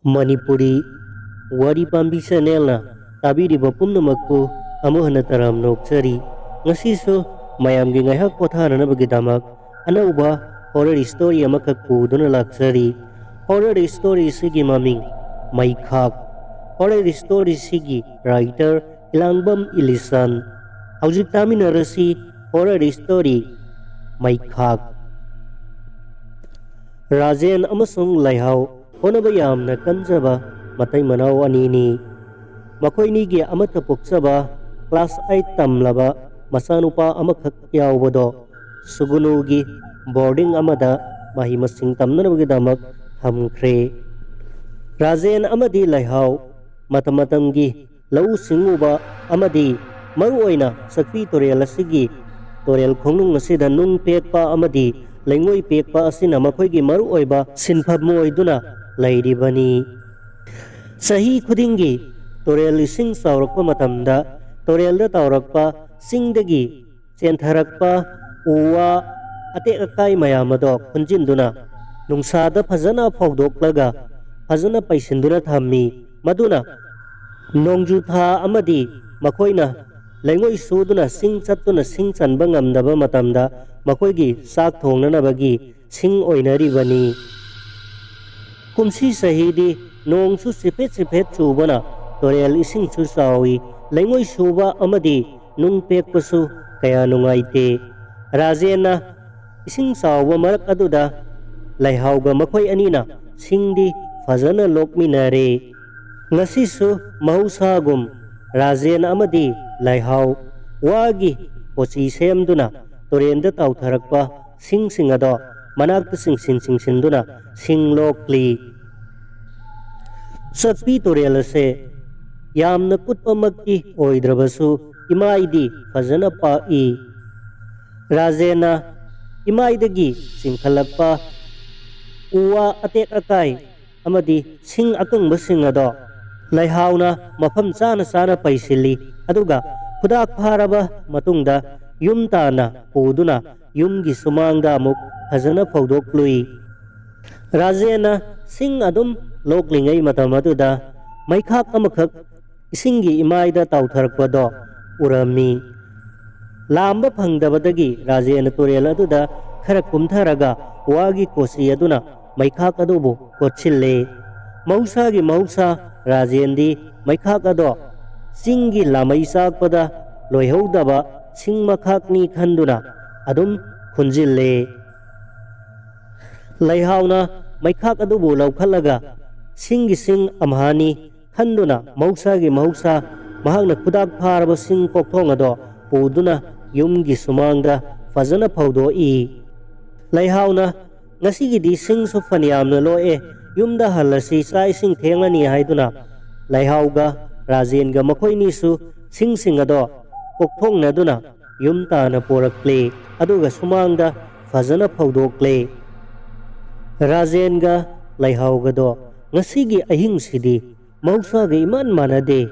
Manipuri Wari Pambi Chanelna Tabiriba Pumnamakpu Amuhana Taram Nokchari Ngasiso Mayamgi Ngayhak Pothananabagdamak Anauba horror story amakakpu duna laksari horror story sigi maming Maikhak horror story sigi writer Ilangbam Ilisan Haujik taminarasi horror story Maikhak Rajen amasung Laihau honaba yamna kanjaba matai manau anini makoinigi amata puksaba class 8 tamlaba masanupa amakhak yaubado sugunugi boarding amada mahi masing tamnanabagdamak thamkhre Rajen amadi Laihau matamatamgi lau singuba amadi maruoina sakpi torel asigi torel khongnung asida nung pekpa amadi lengoi pekpa asina makhoigi maruoiba sinphab moiduna lairibani sahi khudingi torel sing saurakpa matamda torelda taurakpa singdagi chentharakpa uwa ate akai mayamado khunjinduna nungsada phajana phawdoklaga phajana paisinduna thammi maduna nongju tha amadi makhoina lengoi suduna sing chattuna sing chanba ngamdaba matamda makhoigi sak thongnanabagi sing oinaribani kumsi sahidi nongsu sipet sipet chubana torel ising chu sawi lengoi suba amadi nung pekpasu kaya nungaite Rajena ising sawa marak aduda Laihauga makhoi anina singdi fazana lokminare ngasisu mahusagum Rajen amadi Laihau wagi pochi semduna torenda tautharakpa sing singado manakta sing sinduna sing lokli sakpi torel se yamna kutpamakki oidrabasu imaidi fazana pai Rajena imaidagi singkhalakpa uwa atek akai amadi sing akangba singado Laihauna mafam chana chana paisili aduga khudak pharaba matungda yumtana puduna yumgi sumangda amuk fazana phawdoklui Rajena sing adum loklingai matamaduda maikhak amakhak isingi imaida tautharakpado urami lamba phangdabadagi Rajena torel aduda khara kumtharaga wagi kosi aduna maikhak adubu kochille mausagi mausa Rajendi maikhak ado singi lamai sakpada loihodaba sing makhakni khanduna adum khunjille Laihauna maikhak adubu laukhalaga singi sing amhani khanduna mausagi mausa mahakna khudak pharaba sing kokthong ado puduna yumgi sumangda fazana phawdoi Laihauna ngasigi sing su faniyamna loe yumda halasi sai sing thengani haiduna Laihauga Rajenga makhoini su sing ado kokthong naduna yumta na porakle aduga sumangda fazana phawdokle Rajenga Laihauga do ngasigi ahing sidi mausaga iman manade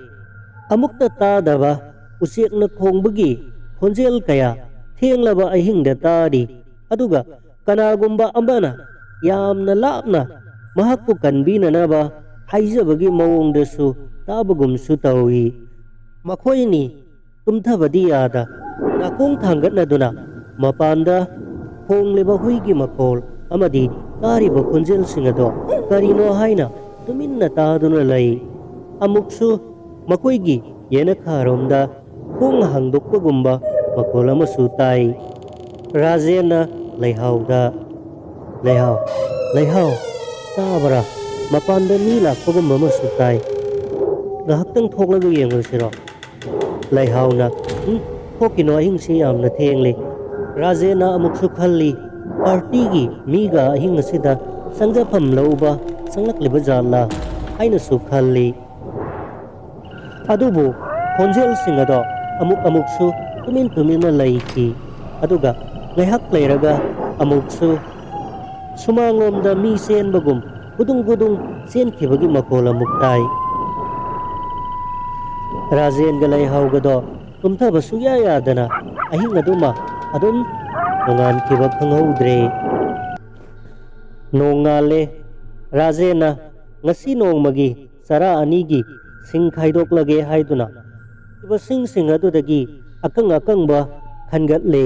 amukta tadaba usekna khongbagi khonjel kaya thenglaba ahingda tari aduga kanagumba ambana yamna lapna mahakku kanbinanaba haijabagi mawongdasu tabagumsu tawi makhoini tumthabadi yada nakong thangatnaduna mapanda hongleba huigi makol amadi tariba khunjel singado karino haina tuminna taduna lai amuksu makhoigi yena kharomda hong hangdokpagumba makol amasu tai Rajena Laihauda Laihau tabara mapanda mi lakpagumba amasu tai ngahaktang thoklaga yengrusiro Laihauna thokino ahingsi yamna thengli Rajena amuksu khalli partigi miga ahing asida sangjafam lauba sanglakliba jalla haina su khalli adubu khonjel singado amuksu tumina laiki aduga ngaihak leiraga amuksu sumangomda mi senbagum gudung senkhibagi makol amuktai Rajenga Laihauga do tumthaba suya yadana ahing aduma adum nongan khiba khanghodre nongale Rajena ngasi nongmagi sara anigi sing khaidoklage haiduna iba sing adudagi akang ba khangatle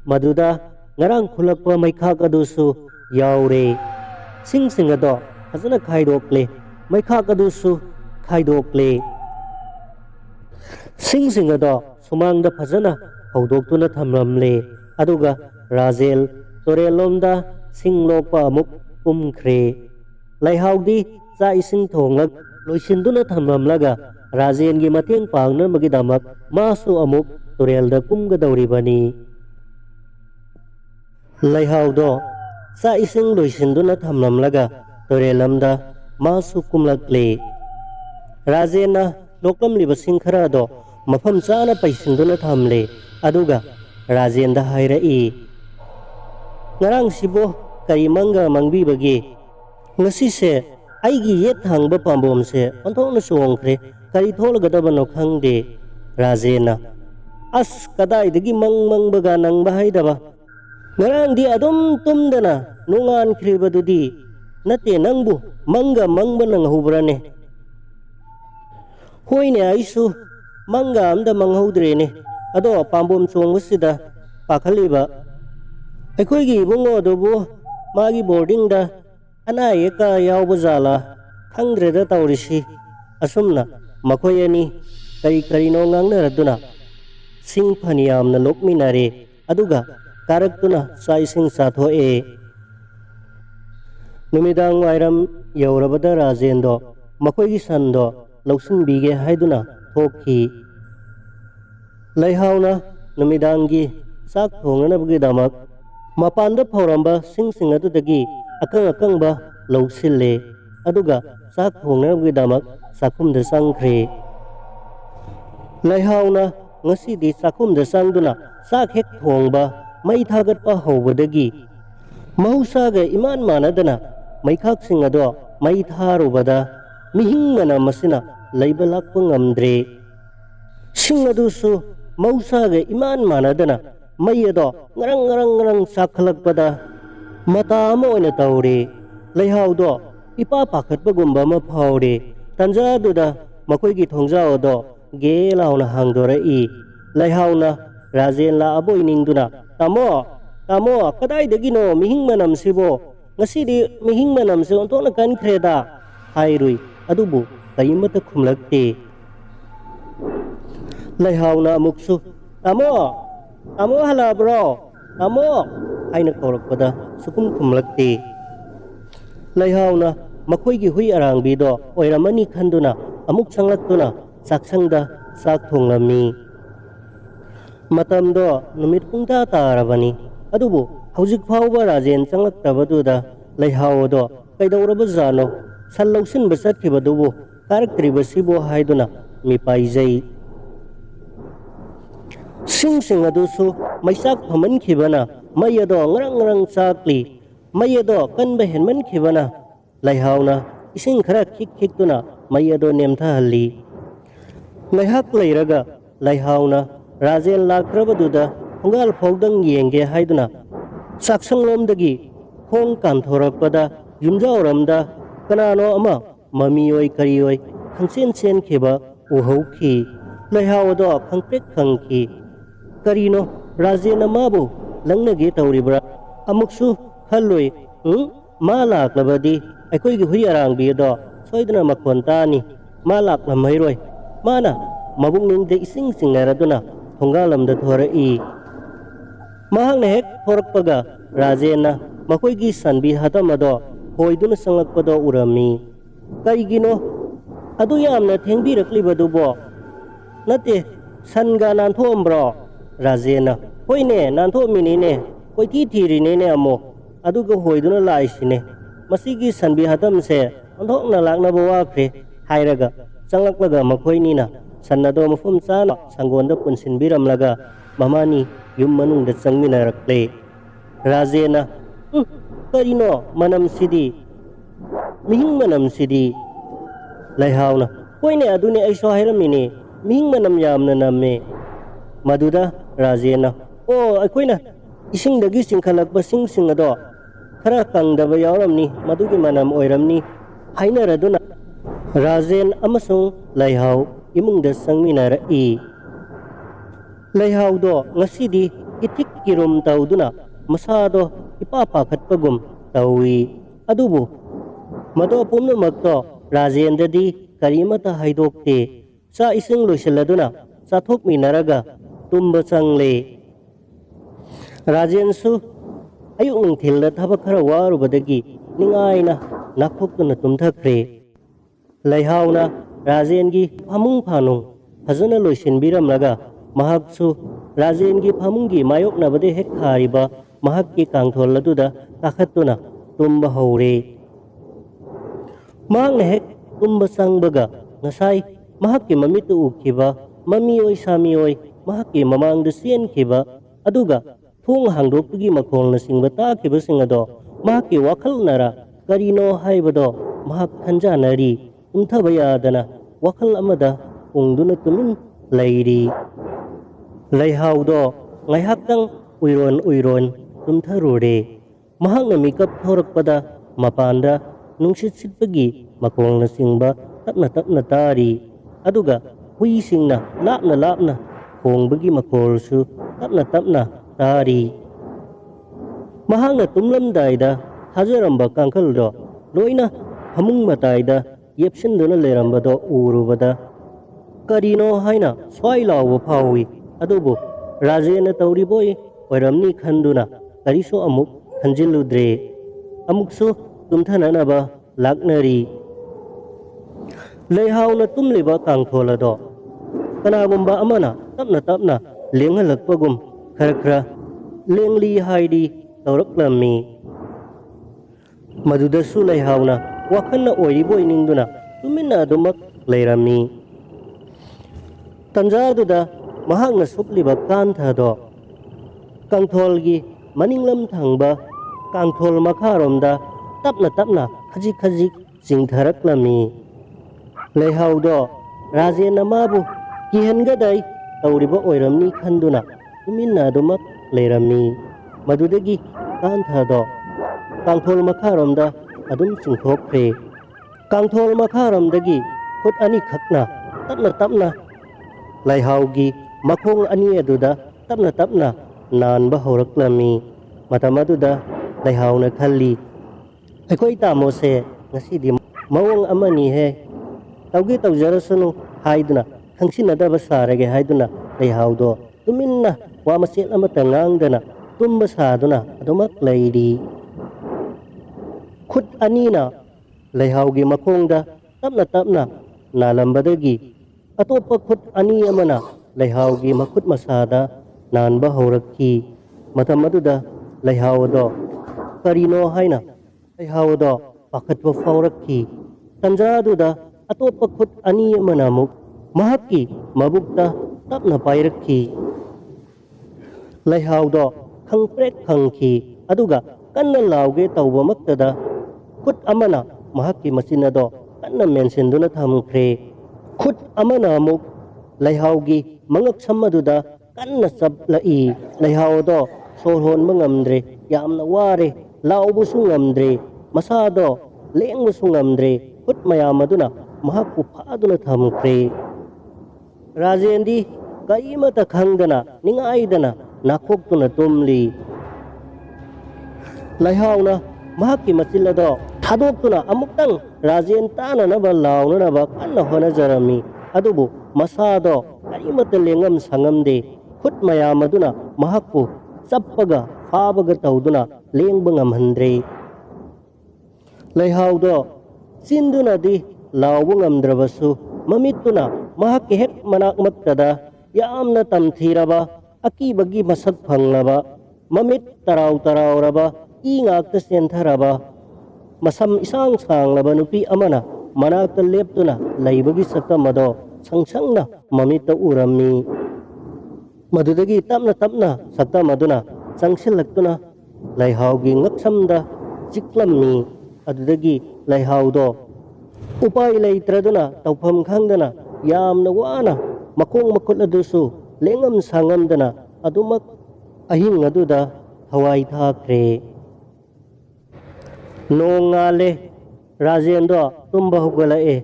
maduda ngarang khulakpa maikhak adusu yaure sing ado fazana khaidokle maikhak adusu khaidokle sing ado sumangda fazana haudoktuna thamramle aduga Razel torelomda singlokpa amuk kumkhre laihaudi cha ising thonglak loisinduna thamramlaga Razengi mateng pangna magidamak masu amuk torelda kumgadawribani laihaudo cha ising loisinduna thamramlaga torelamda masu kumlakle Razena loklamliba singkharado mafam chana paisinduna thamle aduga Razenda hairai ngarang sibo kari manga mangbibagi ngasi se aigi yet hangba pambom se onthokna songkhre kari tholgadabano khangde Razena as kadaidagi mangbaga nangba haidaba ngarang di adum tumdana nungan khribadudi nate nangbu manga nang hubrane hoine aisu manga amda manghaudrene ado pambom chongwasida pakhaliba ꯑꯩꯈꯣꯏꯒꯤ ꯏꯕꯨꯡꯉꯣ ꯑꯗꯨꯕꯨ ꯃꯥꯒꯤ ꯕꯣꯔꯗꯤꯡꯗ ꯑꯅꯥ ꯑꯌꯦꯛꯀ ꯌꯥꯎꯕ ꯖꯥꯠꯂꯥ ꯈꯪꯗ꯭ꯔꯦꯗ ꯇꯧꯔꯤꯁꯤ ꯑꯁꯨꯝꯅ ꯃꯈꯣꯏ ꯑꯅꯤ ꯀꯔꯤꯅꯣ ꯉꯥꯡꯅꯔꯗꯨꯅ ꯁꯤꯡ ꯐꯅꯌꯥꯝꯅ ꯂꯣꯛꯃꯤꯟꯅꯔꯦ ꯑꯗꯨꯒ ꯀꯥꯔꯛꯇꯨꯅ ꯆꯥꯛ ꯏꯁꯤꯡ ꯆꯥꯊꯣꯛꯑꯦ ꯅꯨꯃꯤꯗꯥꯡ ꯋꯥꯏꯔꯝ ꯌꯧꯔꯕꯗ ꯔꯥꯖꯦꯟꯗꯣ ꯃꯈꯣꯏꯒꯤ ꯁꯟꯗꯣ ꯂꯧꯁꯤꯟꯕꯤꯒꯦ ꯍꯥꯏꯗꯨꯅ ꯊꯣꯛꯈꯤ ꯂꯩꯍꯥꯎꯅ ꯅꯨꯃꯤꯗꯥꯡꯒꯤ ꯆꯥꯛ ꯊꯣꯡꯅꯅꯕꯒꯤꯗꯃꯛ ꯃꯄꯥꯟꯗ ꯐꯧꯔꯝꯕ ꯁꯤꯡ ꯑꯗꯨꯗꯒꯤ ꯑꯀꯪꯕ ꯂꯧꯁꯤꯜꯂꯦ ꯑꯗꯨꯒ ꯆꯥꯛ ꯊꯣꯡꯅꯕꯒꯤꯗꯃꯛ ꯆꯥꯛꯈꯨꯝꯗ ꯆꯪꯈ꯭ꯔꯦ ꯂꯩꯍꯥꯎꯅ ꯉꯁꯤꯗꯤ ꯆꯥꯛꯈꯨꯝꯗ ꯆꯪꯗꯨꯅ ꯆꯥꯛ ꯍꯦꯛ ꯊꯣꯡꯕ ꯃꯩ ꯊꯥꯒꯠꯄ ꯍꯧꯕꯗꯒꯤ ꯃꯍꯧꯁꯥꯒ ꯏꯃꯥꯟ ꯃꯥꯟꯅꯗꯅ ꯃꯩꯈꯥꯛꯁꯤꯡ ꯑꯗꯣ ꯃꯩ ꯊꯥꯔꯨꯕꯗ ꯃꯤꯍꯤꯡ ꯃꯅꯝ ꯑꯁꯤꯅ ꯂꯩꯕ ꯂꯥꯛꯄ ꯉꯝꯗ꯭ꯔꯦ ꯁꯤꯡ ꯑꯗꯨꯁꯨ ꯃꯍꯧꯁꯥꯒ ꯏꯃꯥꯟ ꯃꯥꯟꯅꯗꯅ ꯃꯩ ꯑꯗꯣ ꯉꯔꯪ ꯆꯥꯛꯈꯠꯂꯛꯄꯗ ꯃꯇꯥ ꯑꯃ ꯑꯣꯏꯅ ꯇꯧꯔꯦ ꯂꯩꯍꯥꯎꯗꯣ ꯏꯄꯥ ꯄꯥꯈꯠꯄꯒꯨꯝꯕ ꯑꯃ ꯐꯥꯎꯔꯦ ꯇꯟꯖꯥꯗꯨꯗ ꯃꯈꯣꯏꯒꯤ ꯊꯣꯡꯖꯥꯎ ꯑꯗꯣ ꯒꯦ ꯂꯥꯎꯅ ꯍꯥꯡꯗꯣꯔꯛꯏ ꯂꯩꯍꯥꯎꯅ ꯔꯥꯖꯦꯟ ꯂꯥꯛꯑꯕꯣꯏ ꯅꯤꯡꯗꯨꯅ ꯇꯥꯃꯣ ꯀꯗꯥꯏꯗꯒꯤꯅꯣ ꯃꯤꯍꯤꯡ ꯃꯅꯝꯁꯤꯕꯣ ꯉꯁꯤꯗꯤ ꯃꯤꯍꯤꯡ ꯃꯅꯝꯁꯦ ꯑꯣꯟꯊꯣꯛꯅ ꯀꯟꯈ꯭ꯔꯦꯗ ꯍꯥꯏꯔꯨꯏ ꯑꯗꯨꯕꯨ ꯀꯔꯤꯃꯠꯇ ꯈꯨꯝꯂꯛꯇꯦ ꯂꯩꯍꯥꯎꯅ ꯑꯃꯨꯛꯁꯨ ꯇꯥꯃꯣ ꯍꯜꯂꯛꯑꯕ꯭ꯔꯣ ꯇꯥꯃꯣ ꯍꯥꯏꯅ ꯀꯧꯔꯛꯄꯗ ꯁꯨꯈꯨꯝ ꯈꯨꯝꯂꯛꯇꯦ ꯂꯩꯍꯥꯎꯅ ꯃꯈꯣꯏꯒꯤ ꯍꯨꯏ ꯑꯔꯥꯡꯕꯤꯗꯣ ꯑꯣꯏꯔꯝꯃꯅꯤ ꯈꯟꯗꯨꯅ ꯑꯃꯨꯛ ꯆꯪꯂꯛꯇꯨꯅ ꯆꯥꯛꯁꯪꯗ ꯆꯥꯛ ꯊꯣꯡꯂꯝꯃꯤ ꯃꯇꯝꯗꯣ ꯅꯨꯃꯤꯠ ꯄꯨꯡꯇꯥ ꯇꯥꯔꯕꯅꯤ ꯑꯗꯨꯕꯨ ꯍꯧꯖꯤꯛ ꯐꯥꯎꯕ ꯔꯥꯖꯦꯟ ꯆꯪꯂꯛꯇꯕꯗꯨꯗ ꯂꯩꯍꯥꯎ ꯑꯗꯣ ꯀꯩꯗꯧꯔꯕꯖꯥꯠꯅꯣ ꯁꯟ ꯂꯧꯁꯤꯟꯕ ꯆꯠꯈꯤꯕꯗꯨꯕꯨ ꯀꯥꯔꯛꯇ꯭ꯔꯤꯕꯁꯤꯕꯨ ꯍꯥꯏꯗꯨꯅ ꯃꯤꯄꯥꯏꯖꯩ ꯁꯤꯡ ꯑꯗꯨꯁꯨ ꯃꯩꯆꯥꯛ ꯐꯝꯍꯟꯈꯤꯕꯅ ꯃꯩ ꯑꯗꯣ ꯉꯔꯪ ꯆꯥꯛꯂꯤ ꯃꯩ ꯑꯗꯣ ꯀꯟꯕ ꯍꯦꯟꯃꯟꯈꯤꯕꯅ ꯂꯩꯍꯥꯎꯅ ꯏꯁꯤꯡ ꯈꯔ ꯈꯤꯛꯇꯨꯅ ꯃꯩ ꯑꯗꯣ ꯅꯦꯝꯊꯍꯜꯂꯤ ꯉꯥꯏꯍꯥꯛ ꯂꯩꯔꯒ ꯂꯩꯍꯥꯎꯅ ꯔꯥꯖꯦꯟ ꯂꯥꯛꯇ꯭ꯔꯕꯗꯨꯗ ꯊꯣꯡꯒꯥꯜ ꯐꯥꯎꯗꯪ ꯌꯦꯡꯒꯦ ꯍꯥꯏꯗꯨꯅ ꯆꯥꯛꯁꯪꯂꯣꯝꯗꯒꯤ ꯈꯣꯡ ꯀꯥꯟꯊꯣꯔꯛꯄꯗ ꯌꯨꯝꯖꯥꯎꯔꯝꯗ ꯀꯅꯥꯅꯣ ꯑꯃ ꯃꯃꯤꯑꯣꯏ ꯀꯔꯤꯑꯣꯏ ꯈꯪꯆꯦꯟ ꯆꯦꯟꯈꯤꯕ ꯎꯍꯧꯈꯤ ꯂꯩꯍꯥꯎ ꯑꯗꯣ ꯈꯪꯄ꯭ꯔꯦꯛ ꯈꯪꯈꯤ ꯀꯔꯤꯅꯣ ꯔꯥꯖꯦꯟꯅ ꯃꯥꯕꯨ ꯂꯪꯅꯒꯦ ꯇꯧꯔꯤꯕ꯭ꯔꯥ ꯑꯃꯨꯛꯁꯨ ꯈꯜꯂꯨꯏ ꯃꯥ ꯂꯥꯛꯂꯕꯗꯤ ꯑꯩꯈꯣꯏꯒꯤ ꯍꯨꯏ ꯑꯔꯥꯡꯕꯤ ꯑꯗꯣ ꯁꯣꯏꯗꯅ ꯃꯈꯣꯟ ꯇꯥꯅꯤ ꯃꯥ ꯂꯥꯛꯂꯝꯃꯩꯔꯣꯏ ꯃꯥꯅ ꯃꯕꯨꯛꯅꯤꯡꯗ ꯏꯁꯤꯡ ꯆꯤꯡꯅꯔꯗꯨꯅ ꯊꯣꯡꯒꯥꯜꯂꯝꯗ ꯊꯣꯔꯛꯏ ꯃꯍꯥꯛꯅ ꯍꯦꯛ ꯊꯣꯔꯛꯄꯒ ꯔꯥꯖꯦꯟꯅ ꯃꯈꯣꯏꯒꯤ ꯁꯟꯕꯤ ꯍꯥꯇꯝ ꯑꯗꯣ ꯍꯣꯏꯗꯨꯅ ꯆꯪꯂꯛꯄꯗꯣ ꯎꯔꯝꯃꯤ ꯀꯔꯤꯒꯤꯅꯣ ꯑꯗꯨ ꯌꯥꯝꯅ ꯊꯦꯡꯕꯤꯔꯛꯂꯤꯕꯗꯨꯕꯣ ꯅꯠꯇꯦ ꯁꯟꯒ ꯅꯥꯟꯊꯣꯛꯑꯝꯕ꯭ꯔꯣ ꯔꯥꯖꯦꯟꯅ ꯍꯣꯏꯅꯦ ꯅꯥꯟꯊꯣꯛꯑꯝꯃꯤꯅꯤꯅꯦ ꯀꯣꯏꯊꯤ ꯊꯤꯔꯤꯅꯤꯅꯦ ꯑꯃꯨꯛ ꯑꯗꯨꯒ ꯍꯣꯏꯗꯨꯅ ꯂꯥꯛꯏꯁꯤꯅꯦ ꯃꯁꯤꯒꯤ ꯁꯟꯕꯤ ꯍꯥꯇꯝꯁꯦ ꯑꯣꯟꯊꯣꯛꯅ ꯂꯥꯛꯅꯕ ꯋꯥꯈ꯭ꯔꯦ ꯍꯥꯏꯔꯒ ꯆꯪꯂꯛꯂꯒ ꯃꯈꯣꯏꯅꯤꯅ ꯁꯟ ꯑꯗꯣ ꯃꯐꯝ ꯆꯥꯅ ꯁꯪꯒꯣꯟꯗ ꯄꯨꯟꯁꯤꯟꯕꯤꯔꯝꯂꯒ ꯃꯃꯥꯅꯤ ꯌꯨꯝ ꯃꯅꯨꯡꯗ ꯆꯪꯃꯤꯟꯅꯔꯛꯂꯦ ꯔꯥꯖꯦꯟꯅ ꯀꯔꯤꯅꯣ ꯃꯅꯝꯁꯤꯗꯤ ꯃꯤꯍꯤꯡ ꯃꯅꯝꯁꯤꯗꯤ ꯂꯩꯍꯥꯎꯅ ꯍꯣꯏꯅꯦ ꯑꯗꯨꯅꯦ ꯑꯩꯁꯨ ꯍꯥꯏꯔꯝꯃꯤꯅꯦ ꯃꯤꯍꯤꯡ ꯃꯅꯝ ꯌꯥꯝꯅ ꯅꯝꯃꯦ ꯃꯗꯨꯗ ꯔꯥꯖꯦꯟꯅ ꯑꯩꯈꯣꯏꯅ ꯏꯁꯤꯡꯗꯒꯤ ꯆꯤꯡꯈꯠꯂꯛꯄ ꯁꯤꯡ ꯑꯗꯣ ꯈꯔ ꯀꯪꯗꯕ ꯌꯥꯎꯔꯝꯅꯤ ꯃꯗꯨꯒꯤ ꯃꯅꯝ ꯑꯣꯏꯔꯝꯅꯤ hainaraduna Rajen amasung Laihau imungda sangminaraki. Laihau do ngasidi itik kirum tauduna masado ipapakatpagum tawi. Adubu mado pumnamakto Rajendadi karimata haidokte sa ising loisaladuna sathok minaraga tumba sangle. Rajensu ayuk nungthilda thabak khara warubadagi ningaina nakhoktuna tumthakre. Laihauna Rajengi phamung phanung fazana loisinbiramlaga mahaksu Rajengi phamunggi mayoknabade hek khariba mahakki kangthol aduda kakhattuna tumba hore. Mahakna hek tumba sangbaga ngasai mahakki mamitu ukhiba mamioi samioi mahakki mamangda sienkiba aduga thung hangdokpagi makhongna singba takibasing ado mahakki wakhalnara karino haibado mahak khanjanari umthabayadana wakhal amada ungduna tumin lairi. Laihau do ngaihaktang uiron tumtharure mahakna mikap thorakpada mapanda nungsit sitpagi makhongna singba tapna tari aduga huisingna lapna khongbagi makholsu tapna tari. Mahakna tumlamdaida hajaramba kangkhal do loina hamung mataida yepsinduna lerambado urubada karino haina swai lawo phawi adubu Rajena tauriboi oiramni khanduna kariso amuk khanjiludre amuksu tumthananaba laknari. Laihauna tumliba kangtholado kanagumba amana tapna lenghalakpagum khara lengli haidi tauraklammi madudasu laihauna wakhanna oiriboi ningduna tuminna adumak leirami. Tanjaduda mahakna supliba kanthado kangtholgi maninglam thangba kangthol makharomda tapna khajik jingtharaklami. Laihaudo Rajena mabu kihangadai tauriba oiramni khanduna tuminna adumak leirami madudagi kanthado kangthol makharomda adum chingthokre. Kangthol makharamdagi khut ani khakna tapna laihaugi makhong ani aduda tapna nanba horaklami matamaduda laihauna khalli aikoi tamose ngasidi mawang amani he taugi taujarasunu haiduna khangsinadaba sarage haiduna laihaudo tuminna wa masel amata ngangdana tumba saduna adumak lairi. Khut anina laihaugi makhongda tapna nalambadagi atopa khut ani amana laihaugi makhut masada nanba horakhi matamaduda laihaudo karino haina laihaudo pakhatwa faurakhi tanjaduda atopa khut ani amana muk mahakki mabukta tapna pairakhi. Laihaudo khangprek khangki aduga kanna lauge tawbamaktada khut amana mahakki masinado kanna mensenduna thamkhre. Khut amana muk laihaugi mangak samaduda kanna sablai laihaudo sorhon mangamdre yamna ware laubusu ngamdre masado lengbusu ngamdre khut mayamaduna mahakku phaduna thamkhre. Rajendi kaimata khangdana ningaidana nakhoktuna tumli. Laihauna mahakki machilado thadokuna amuktang Rajen tananaba launanaba kanna honajarami adubu masado karimata lengam sangamde khut mayamaduna mahakku chappaga phabaga tauduna lengba ngamhandre. Laihaudo chindunadi lauba ngamdrabasu mamittuna mahakki hek manakmattada yamna tamthiraba akibagi masak phanglaba mamit tarauraba ingakta sentharaba masam isang sanglaba nupi amana manakta leptuna laibagi sakamado sangsangna mamita urami madudagi tapna sakamaduna sangsilaktuna laihaugi ngaksamda chiklammi adudagi laihaudo upai leitraduna tawpham khangdana yamna wana makong makul adusu lengam sangamdana adumak ahing aduda hawai thakre. Nongale Rajen do tumba hugalae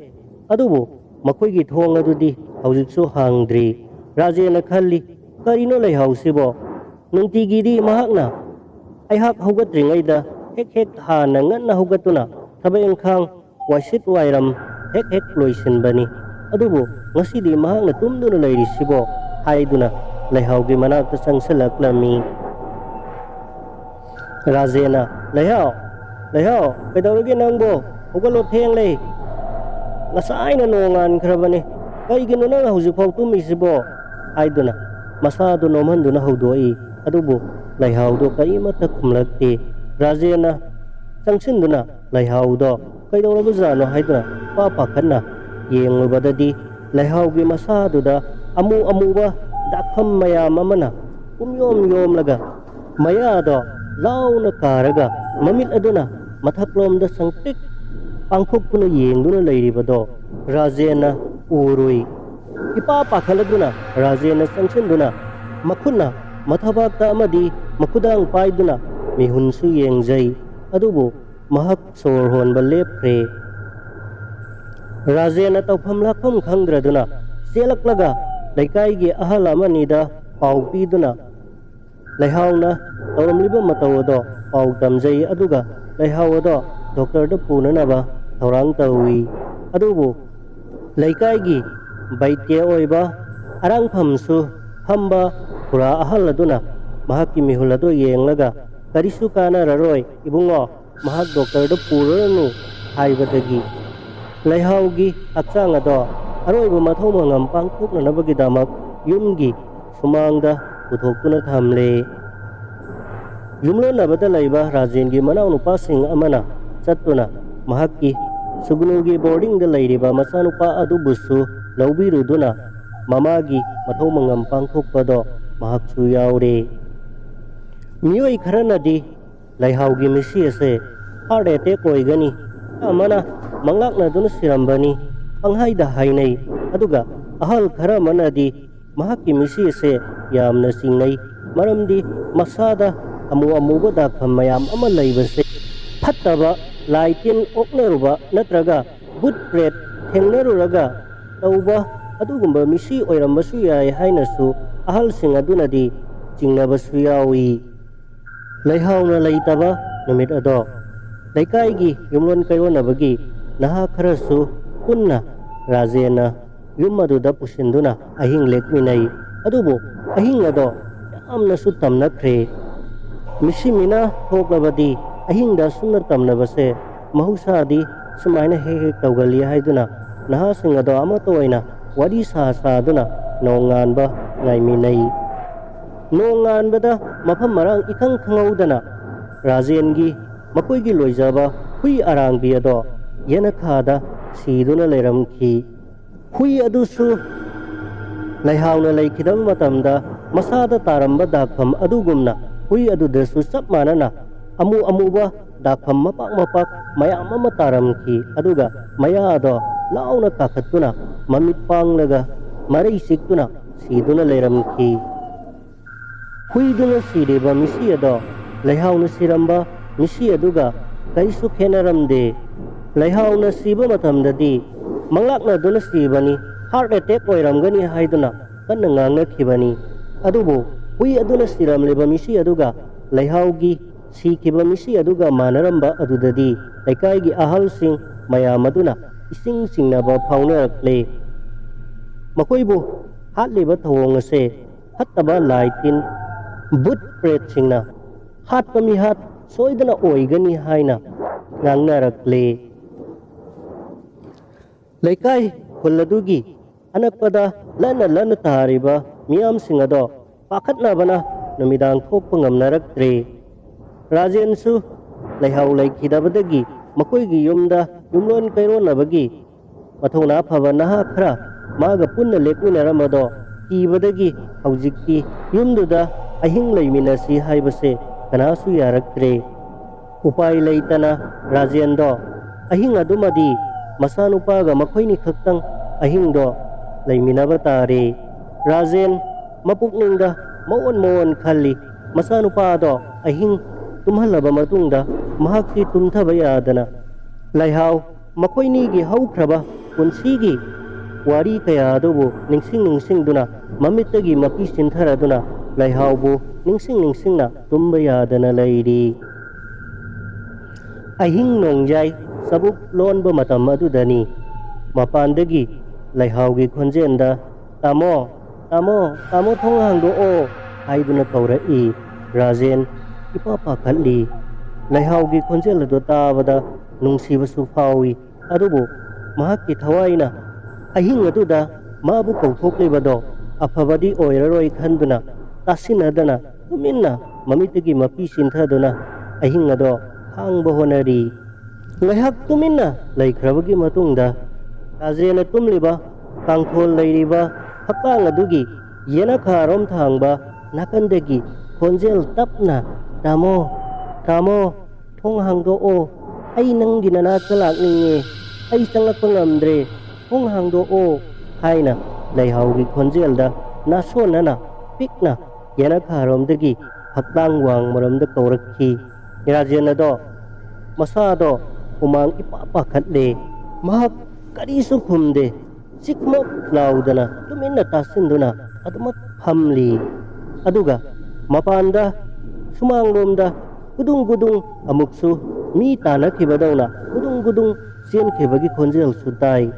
adubu makoigi thong adudi haujiksu hangdri Rajen khalli karino leihausibo nungtigidi mahakna aihak hugatringaida hek hana nganna hugatuna thabay engkhang wasit wairam hek loisinbani adubu ngasidi mahakna tumduna leirisibo haiduna leihaugi manakta sangsalaklammi Rajena leihau kaidawrage nangbo hugalo theng lei ngasaina nongan khrabani kaigino nang hujifau tumisibo haiduna masadu nomhanduna hudoi adubu leihau do kaimata khumlakti Rajena sangsinduna leihau do kaidawraba jano haiduna pakhanna yenglubadadi leihau gi masaduda amuba dakham mayam amana yom laga maya do launa karaga mamit aduna mathaklom da sangtik pangthokpuna yengduna leiribado Rajena urui ipa pakhaladuna Rajena sangsinduna makhunna mathabakta amadi makudang paiduna mihunsu yengjai adubu mahak sor honba lepre Rajena tawpham lakham khangdraduna selaklaga leikaigi ahal amanida pau piduna leihauna tawramliba matawado pau tamjai aduga leihaudo doctor da punanaba thorang tawi adubu leikaigi baitya oiba arangphamsu hamba pura ahal aduna mahakki mihulado yenglaga karisu kana raroi ibungo mahak doctor da puranu haibadagi leihaugi akchang ado aroiba mathau mangam pangthoknanabagi damak yumgi sumangda puthokuna thamle yumlonabada laiba Rajengi manau nupasing amana chattuna mahakki sugnugi boarding da lairiba masanupa adubusu laubiruduna mamagi mathau mangam pangthokpado mahaksu yaure miyoi kharanadi leihaugi misi ase heart attack oigani amana manglakna duna sirambani panghaida hainai aduga ahal khara manadi mahakki misi ase yamna singnai maramdi masada amuba dakham mayam ama leibase phattaba laitin oknaruba natraga but pret thengnaruraga tauba adugumba misi oirambasu yai hainasu ahal sing adunadi chingnabasu yawi leihauna leitaba numit ado leikaigi yumlon kayonabagi naha kharasu punna Rajena yum aduda pusinduna ahing lekminai adubu ahing ado yamna su tamnakre misimina thoklabadi ahing da sunna tamnabase mahusadi sumaina he tawgali haiduna naha sing ado amato oina wadi sa duna nonganba ngaiminai nonganbada mafam marang ikhang khangaudana Rajengi makoigi loijaba hui arangbi ado yana khada siduna leiramki hui adusu leihauna leikidam matamda masada taramba dakham adugumna hui adudasu chap manana amuba dakham mapak mayam ama taramki aduga maya ado launa kakhatuna mamit panglaga marai siktuna siduna leiramki hui duna sideba misi ado leihauna siramba misi aduga kaisu khenaramde leihauna siba matamdadi manglakna duna sibani heart attack oiramgani haiduna kanna ngangnakhibani adubu hui aduna siramleba misi aduga leihaugi sikiba misi aduga manaramba adudadi leikaigi ahalsing mayam aduna ising singnaba phaunarakle makoibu hatleba thawong ase hattaba laitin but pret singna hatpa mi hat soidana oigani haina ngangnarakle leikai hulladugi anakpada lana tariba miyam singado pakhatnabana numidang thokpa ngamnaraktre Rajensu leihau leikidabadagi makoigi yumda yumlon kaironabagi mathona phaba naha khara maga punna lekminaramado kibadagi haujikti yumduda ahing leiminasi haibase kanasu yaraktre upai leitana Rajendo ahing adumadi masanupaga makhoini khaktang ahingdo leiminaba tare Rajen mapukningda mawon khalli masanupado ahing tumhalaba matungda mahakti tumthaba yadana leihau ꯃꯈꯣꯏꯅꯤꯒꯤ ꯍꯧꯈ꯭ꯔꯕ ꯄꯨꯟꯁꯤꯒꯤ ꯋꯥꯔꯤ ꯀꯌꯥ ꯑꯗꯨꯕꯨ ꯅꯤꯡꯁꯤꯡꯗꯨꯅ ꯃꯃꯤꯠꯇꯒꯤ ꯃꯄꯤ ꯆꯤꯟꯊꯔꯗꯨꯅ ꯂꯩꯍꯥꯎꯕꯨ ꯅꯤꯡꯁꯤꯡꯅ ꯇꯨꯝꯕ ꯌꯥꯗꯅ ꯂꯩꯔꯤ꯫ ꯑꯍꯤꯡ ꯅꯣꯡꯌꯥꯏ ꯆꯕꯨꯛ ꯂꯣꯟꯕ ꯃꯇꯝ ꯑꯗꯨꯗꯅꯤ ꯃꯄꯥꯟꯗꯒꯤ ꯂꯩꯍꯥꯎꯒꯤ ꯈꯣꯟꯖꯦꯜꯗ "ꯇꯥꯃꯣ, ꯇꯥꯃꯣ, ꯇꯥꯃꯣ ꯊꯣꯡ ꯍꯥꯡꯗꯣꯛꯑꯣ" ꯍꯥꯏꯗꯨꯅ ꯀꯧꯔꯛꯏ꯫ ꯔꯥꯖꯦꯟ ꯏꯄꯥ ꯄꯥꯈꯠꯂꯤ꯫ ꯂꯩꯍꯥꯎꯒꯤ ꯈꯣꯟꯖꯦꯜ ꯑꯗꯨ ꯇꯥꯕꯗ ꯅꯨꯡꯁꯤꯕꯁꯨ ꯐꯥꯎꯏ, ꯑꯗꯨꯕꯨ ꯃꯍꯥꯛꯀꯤ ꯊꯋꯥꯏꯅ ꯑꯍꯤꯡ ꯑꯗꯨꯗ ꯃꯥꯕꯨ ꯀꯧꯊꯣꯛꯂꯤꯕꯗꯣ ꯑꯐꯕꯗꯤ ꯑꯣꯏꯔꯔꯣꯏ ꯈꯟꯗꯨꯅ ꯇꯥꯁꯤꯟꯅꯗꯅ ꯇꯨꯃꯤꯟꯅ ꯃꯃꯤꯠꯇꯒꯤ ꯃꯄꯤ ꯆꯤꯟꯊꯗꯨꯅ ꯑꯍꯤꯡ ꯑꯗꯣ ꯈꯥꯡꯕ ꯍꯣꯠꯅꯔꯤ꯫ ꯉꯥꯏꯍꯥꯛ ꯇꯨꯃꯤꯟꯅ ꯂꯩꯈ꯭ꯔꯕꯒꯤ ꯃꯇꯨꯡꯗ ꯔꯥꯖꯦꯟꯅ ꯇꯨꯝꯂꯤꯕ ꯀꯥꯡꯊꯣꯜ ꯂꯩꯔꯤꯕ ꯐꯛꯂꯥꯡ ꯑꯗꯨꯒꯤ ꯌꯦꯅꯈꯥꯔꯣꯝ ꯊꯥꯡꯕ ꯅꯥꯀꯟꯗꯒꯤ ꯈꯣꯟꯖꯦꯜ ꯇꯞꯅ "ꯇꯥꯃꯣ, ꯇꯥꯃꯣ, ꯊꯣꯡ ꯍꯥꯡꯗꯣꯛꯑꯣ, ꯑꯩ ꯅꯪꯒꯤ ꯅꯅꯥꯛꯇ ꯂꯥꯛꯅꯤꯡꯉꯦ, ꯑꯩ ꯆꯪꯂꯛꯄ ꯉꯝꯗ꯭ꯔꯦ, ꯊꯣꯡ ꯍꯥꯡꯗꯣꯛꯑꯣ" ꯍꯥꯏꯅ ꯂꯩꯍꯥꯎꯒꯤ ꯈꯣꯟꯖꯦꯜꯗ ꯅꯥꯁꯣꯟꯅꯅ ꯄꯤꯛꯅ ꯌꯦꯅꯈꯥꯔꯣꯝꯗꯒꯤ ꯐꯛꯂꯥꯡ ꯋꯥꯡꯃꯔꯣꯝꯗ ꯀꯧꯔꯛꯈꯤ꯫ ꯔꯥꯖꯦꯟ ꯑꯗꯣ ꯃꯁꯥꯗꯣ ꯍꯨꯃꯥꯡ ꯏꯄꯥ ꯄꯥꯈꯠꯂꯦ꯫ ꯃꯍꯥꯛ ꯀꯔꯤꯁꯨ ꯈꯨꯝꯗꯦ, ꯆꯤꯛꯃꯣꯛ ꯂꯥꯎꯗꯅ ꯇꯨꯃꯤꯟꯅ ꯇꯥꯁꯤꯟꯗꯨꯅ ꯑꯗꯨꯃꯛ ꯐꯝꯂꯤ꯫ ꯑꯗꯨꯒ ꯃꯄꯥꯟꯗ ꯁꯨꯃꯥꯡꯂꯣꯝꯗ ꯒꯨꯗꯨꯡ ꯑꯃꯨꯛꯁꯨ ꯃꯤ ꯇꯥꯟꯅꯈꯤꯕꯗꯧꯅ ꯒꯨꯗꯨꯡ ꯆꯦꯟꯈꯤꯕꯒꯤ ꯈꯣꯟꯖꯦꯜꯁꯨ ꯇꯥꯏ꯫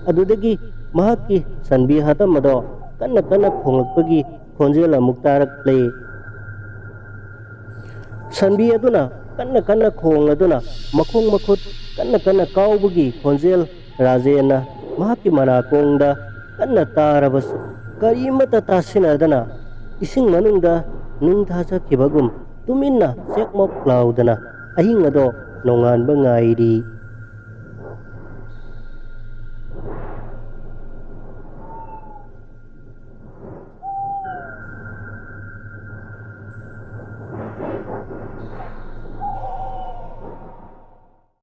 ꯑꯗꯨꯗꯒꯤ ꯃꯍꯥꯛꯀꯤ ꯁꯟꯕꯤ ꯍꯥꯇꯝ ꯑꯗꯣ ꯀꯟꯅ ꯈꯣꯡꯂꯛꯄꯒꯤ ꯈꯣꯟꯖꯦꯜ ꯑꯃꯨꯛ ꯇꯥꯔꯛꯂꯦ꯫ ꯁꯟꯕꯤ ꯑꯗꯨꯅ ꯀꯟꯅ ꯈꯣꯡꯂꯗꯨꯅ ꯃꯈꯣꯡ ꯃꯈꯨꯠ ꯀꯟꯅ ꯀꯥꯎꯕꯒꯤ ꯈꯣꯟꯖꯦꯜ ꯔꯥꯖꯦꯟꯅ ꯃꯍꯥꯛꯀꯤ ꯃꯅꯥꯀꯣꯡꯗ ꯀꯟꯅ ꯇꯥꯔꯕꯁꯨ ꯀꯔꯤꯃꯠꯇ ꯇꯥꯁꯤꯟꯅꯗꯅ ꯏꯁꯤꯡ ꯃꯅꯨꯡꯗ ꯅꯤꯡꯊꯥꯖꯈꯤꯕꯒꯨꯝ ꯇꯨꯃꯤꯟꯅ ꯆꯦꯛꯃꯣꯛ ꯂꯥꯎꯗꯅ ꯑꯍꯤꯡ ꯑꯗꯣ ꯅꯣꯡꯉꯥꯟꯕ ꯉꯥꯏꯔꯤ꯫